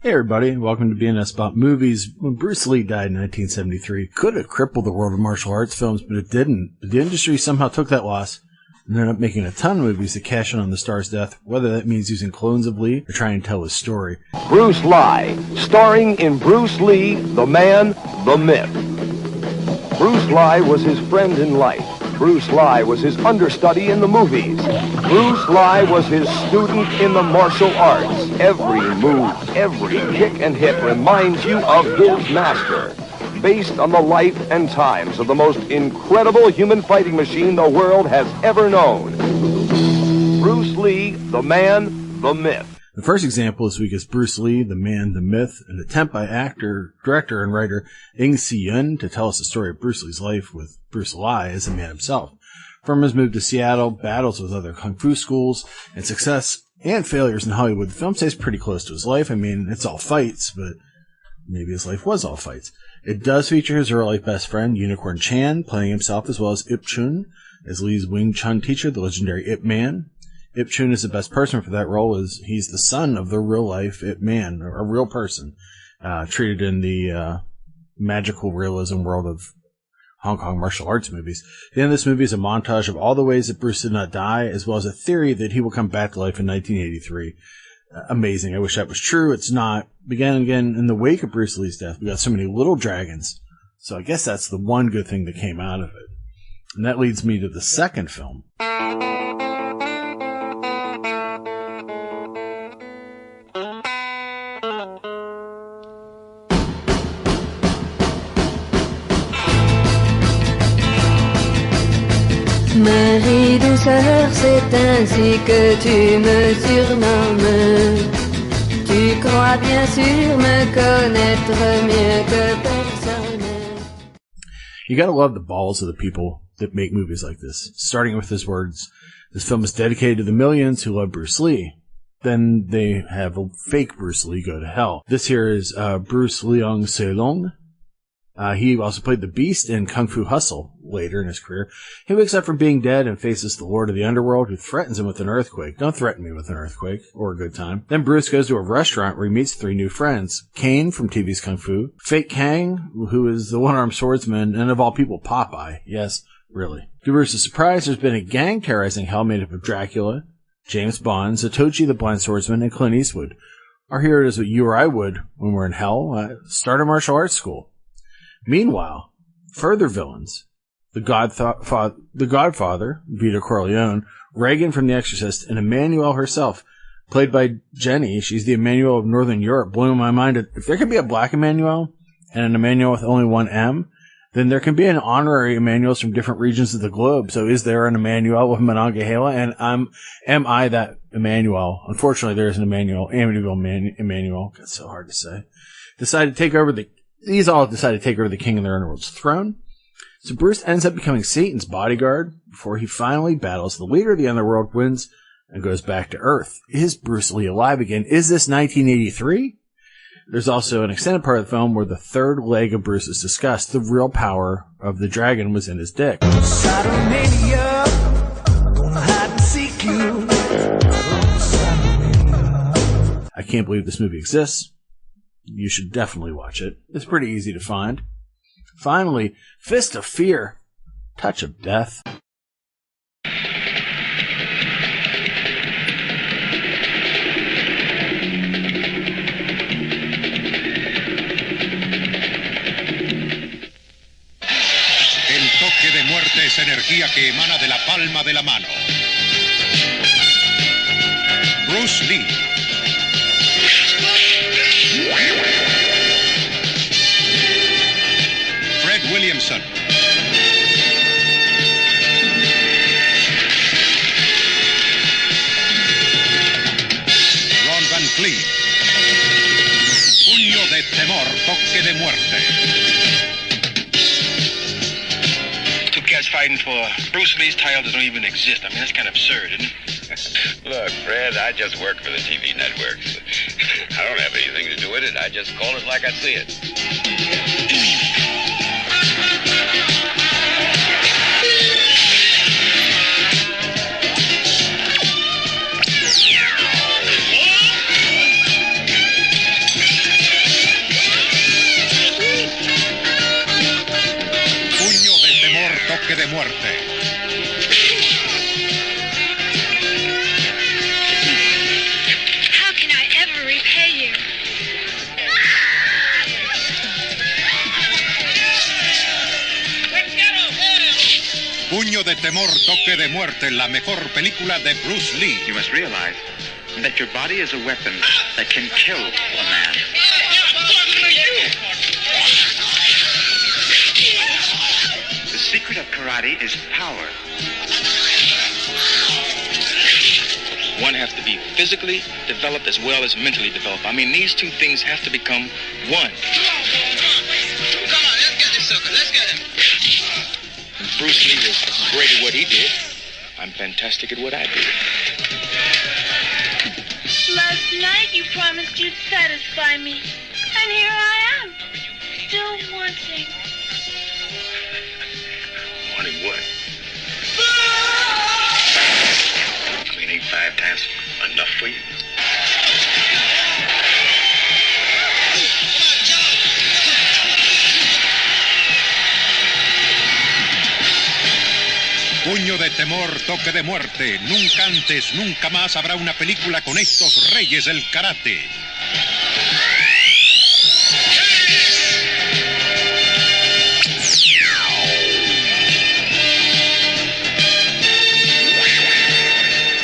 Hey everybody, and welcome to BNS About Movies. When Bruce Lee died in 1973, could have crippled the world of martial arts films, but it didn't. The industry somehow took that loss and ended up making a ton of movies to cash in on the star's death, whether that means using clones of Lee or trying to tell his story. Bruce Lee, starring in Bruce Lee, the man, the myth. Bruce Lee was his friend in life. Bruce Lee was his understudy in the movies. Bruce Lee was his student in the martial arts. Every move, every kick and hit reminds you of his master. Based on the life and times of the most incredible human fighting machine the world has ever known. Bruce Lee, the man, the myth. The first example this week is Bruce Lee, the Man, the Myth, an attempt by actor, director, and writer Ng Si-yun to tell us the story of Bruce Lee's life with Bruce Lee as the man himself. From his move to Seattle, battles with other kung fu schools, and success and failures in Hollywood, the film stays pretty close to his life. I mean, it's all fights, but maybe his life was all fights. It does feature his real-life best friend, Unicorn Chan, playing himself, as well as Ip Chun as Lee's Wing Chun teacher, the legendary Ip Man. Ip Chun is the best person for that role, as he's the son of the real-life Ip Man, or a real person, treated in the magical realism world of Hong Kong martial arts movies. The end of this movie is a montage of all the ways that Bruce did not die, as well as a theory that he will come back to life in 1983. Amazing. I wish that was true. It's not. Began again in the wake of Bruce Lee's death. We got so many little dragons. So I guess that's the one good thing that came out of it. And that leads me to the second film. Marie douceur, c'est ainsi que tu me surnommes. Tu crois bien sûr me connaître mieux que personne. You gotta love the balls of the people that make movies like this. Starting with his words, this film is dedicated to the millions who love Bruce Lee. Then they have a fake Bruce Lee go to hell. This here is Bruce Leong Se-long. He also played the Beast in Kung Fu Hustle later in his career. He wakes up from being dead and faces the Lord of the Underworld, who threatens him with an earthquake. Don't threaten me with an earthquake or a good time. Then Bruce goes to a restaurant where he meets three new friends. Kane from TV's Kung Fu, Fake Kang, who is the one-armed swordsman, and of all people, Popeye. Yes, really. To Bruce's surprise, there's been a gang terrorizing hell made up of Dracula, James Bond, Zatoichi the Blind Swordsman, and Clint Eastwood. Our hero does what you or I would when we're in hell, start a martial arts school. Meanwhile, further villains, the Godfather, Vito Corleone, Reagan from The Exorcist, and Emmanuel herself, played by Jenny. She's the Emmanuel of Northern Europe, blowing my mind. If there can be a black Emmanuel and an Emmanuel with only one M, then there can be an honorary Emmanuels from different regions of the globe. So is there an Emmanuel with Monongahela? And am I that Emmanuel? Unfortunately, there is an Emmanuel. Emmanuel. That's so hard to say. These all decide to take over the King of their Underworld's throne. So Bruce ends up becoming Satan's bodyguard before he finally battles the leader of the Underworld, wins, and goes back to Earth. Is Bruce Lee alive again? Is this 1983? There's also an extended part of the film where the third leg of Bruce is discussed. The real power of the dragon was in his dick. I can't believe this movie exists. You should definitely watch it. It's pretty easy to find. Finally, Fist of Fear, Touch of Death. El toque de muerte es energía que emana de la palma de la mano. Bruce Lee. Fred Williamson. Ron Van Cleef. Puño de temor, toque de muerte. Two cats fighting for Bruce Lee's title that don't even exist. I mean, that's kind of absurd, isn't it? Look, Fred, I just work for the TV networks. I don't have anything to do with it. I just call it like I see it. de Temor, Toque de Muerte, la mejor película de Bruce Lee. You must realize that your body is a weapon that can kill a man. The secret of karate is power. One has to be physically developed as well as mentally developed. I mean, these two things have to become one. Come on, let's get this sucker. Let's get him. And Bruce Lee was great at what he did. I'm fantastic at what I do. Last night you promised you'd satisfy me. And here I am, still wanting. Wanting what? I mean, ain't 5 times enough for you? Puño de Temor, Toque de Muerte. Nunca antes, nunca más habrá una película con estos reyes del karate.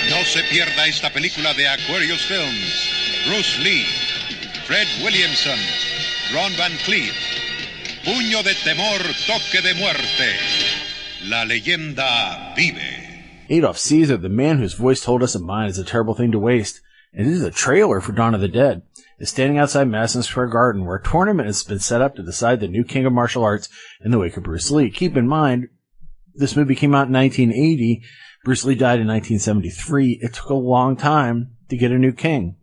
No se pierda esta película de Aquarius Films. Bruce Lee, Fred Williamson, Ron Van Cleef. Puño de Temor, Toque de Muerte. La leyenda vive. Adolf Caesar, the man whose voice told us a mind is a terrible thing to waste, and this is a trailer for Dawn of the Dead, is standing outside Madison Square Garden, where a tournament has been set up to decide the new king of martial arts in the wake of Bruce Lee. Keep in mind, this movie came out in 1980. Bruce Lee died in 1973. It took a long time to get a new king.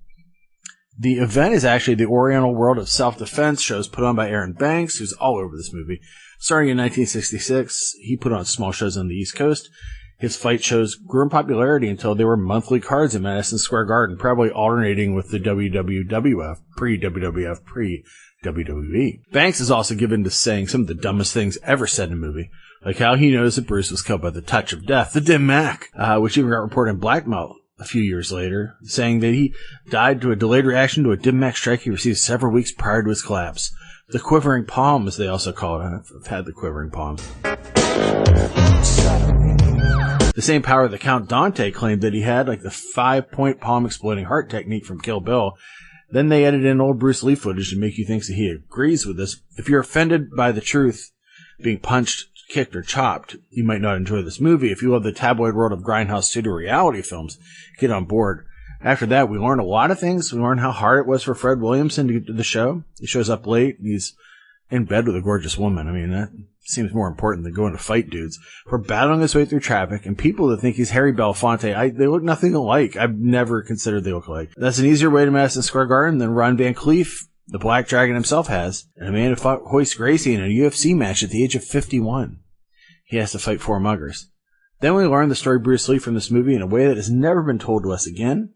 The event is actually the Oriental World of Self-Defense shows put on by Aaron Banks, who's all over this movie. Starting in 1966, he put on small shows on the East Coast. His fight shows grew in popularity until they were monthly cards in Madison Square Garden, probably alternating with the WWF, pre-WWF, pre-WWE. Banks is also given to saying some of the dumbest things ever said in a movie, like how he knows that Bruce was killed by the touch of death, the Dim Mak, which even got reported in Blackmail a few years later, saying that he died to a delayed reaction to a Dim Mak strike he received several weeks prior to his collapse. The quivering palm, as they also call it. I've had the quivering palm. The same power that Count Dante claimed that he had, like the 5-point palm exploding heart technique from Kill Bill. Then they edited in old Bruce Lee footage to make you think that he agrees with this. If you're offended by the truth being punched, kicked, or chopped, you might not enjoy this movie. If you love the tabloid world of grindhouse pseudo-reality films, get on board. After that, we learned a lot of things. We learned how hard it was for Fred Williamson to get to the show. He shows up late. He's in bed with a gorgeous woman. I mean, that seems more important than going to fight dudes. For battling his way through traffic, and people that think he's Harry Belafonte, they look nothing alike. I've never considered they look alike. That's an easier way to Madison Square Garden than Ron Van Cleef, the Black Dragon himself, has. And a man who fought Hoist Gracie in a UFC match at the age of 51. He has to fight 4 muggers. Then we learn the story of Bruce Lee from this movie in a way that has never been told to us again.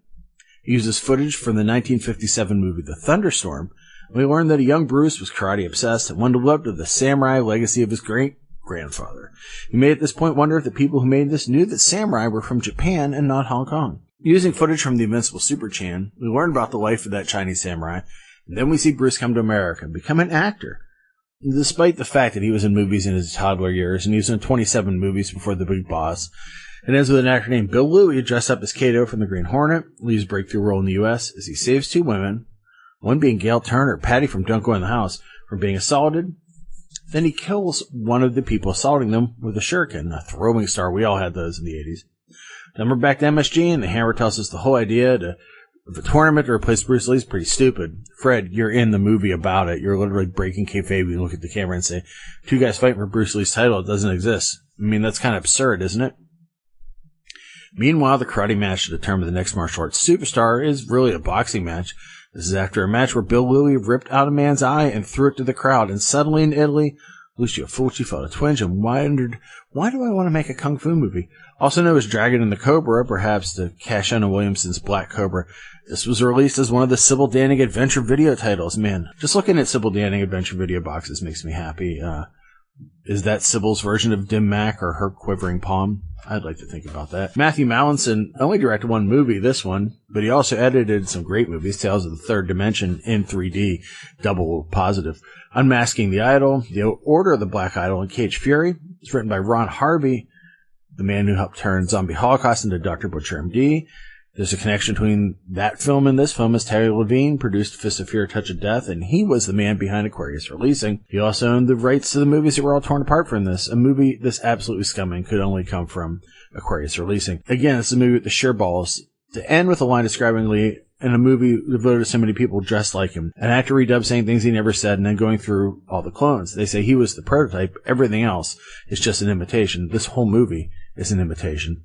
He uses footage from the 1957 movie The Thunderstorm. We learned that a young Bruce was karate obsessed and wanted to live up to the samurai legacy of his great-grandfather. You may at this point wonder if the people who made this knew that samurai were from Japan and not Hong Kong. Using footage from the Invincible Super Chan, we learn about the life of that Chinese samurai, and then we see Bruce come to America and become an actor. Despite the fact that he was in movies in his toddler years, and he was in 27 movies before The Big Boss, it ends with an actor named Bill Louie dressed up as Kato from the Green Hornet. Lee's breakthrough role in the U.S. as he saves 2 women, one being Gail Turner, Patty from Don't Go in the House, from being assaulted. Then he kills one of the people assaulting them with a shuriken, a throwing star. We all had those in the 80s. Then we're back to MSG, and the Hammer tells us the whole idea of a tournament to replace Bruce Lee is pretty stupid. Fred, you're in the movie about it. You're literally breaking kayfabe. You look at the camera and say, 2 guys fighting for Bruce Lee's title. It doesn't exist. I mean, that's kind of absurd, isn't it? Meanwhile, the karate match to determine the next martial arts superstar is really a boxing match. This is after a match where Bill Louie ripped out a man's eye and threw it to the crowd. And suddenly in Italy, Lucio Fulci felt a twinge and wondered, why do I want to make a kung fu movie? Also known as Dragon and the Cobra, perhaps to cash in on Williamson's Black Cobra. This was released as one of the Sybil Danning Adventure Video titles. Man, just looking at Sybil Danning Adventure Video boxes makes me happy. Is that Sybil's version of Dim Mak or her quivering palm? I'd like to think about that. Matthew Mallinson only directed 1 movie, this one, but he also edited some great movies, Tales of the Third Dimension in 3D, double positive. Unmasking the Idol, The Order of the Black Idol, and Cage Fury. It's written by Ron Harvey, the man who helped turn Zombie Holocaust into Dr. Butcher MD. There's a connection between that film and this film, as Terry Levine produced Fist of Fear, Touch of Death, and he was the man behind Aquarius Releasing. He also owned the rights to the movies that were all torn apart from this. A movie this absolutely scumming could only come from Aquarius Releasing. Again, it's a movie with the sheer balls to end with a line describing Lee in a movie devoted to so many people dressed like him. An actor redubbed saying things he never said and then going through all the clones. They say he was the prototype. Everything else is just an imitation. This whole movie is an imitation.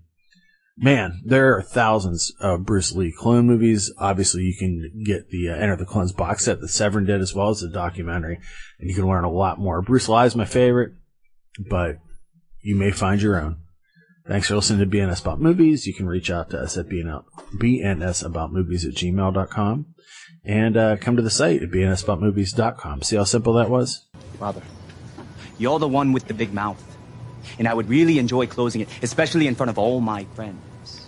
Man, there are thousands of Bruce Lee clone movies. Obviously, you can get the Enter the Clones box set that Severin did, as well as the documentary, and you can learn a lot more. Bruce Lee is my favorite, but you may find your own. Thanks for listening to BNS About Movies. You can reach out to us at bnsaboutmovies@gmail.com and come to the site at bnsaboutmovies.com. See how simple that was? Father, you're the one with the big mouth. And I would really enjoy closing it, especially in front of all my friends.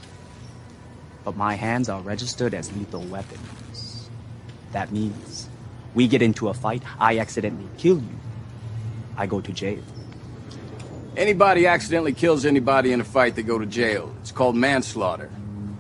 But my hands are registered as lethal weapons. That means we get into a fight, I accidentally kill you, I go to jail. Anybody accidentally kills anybody in a fight, they go to jail. It's called manslaughter.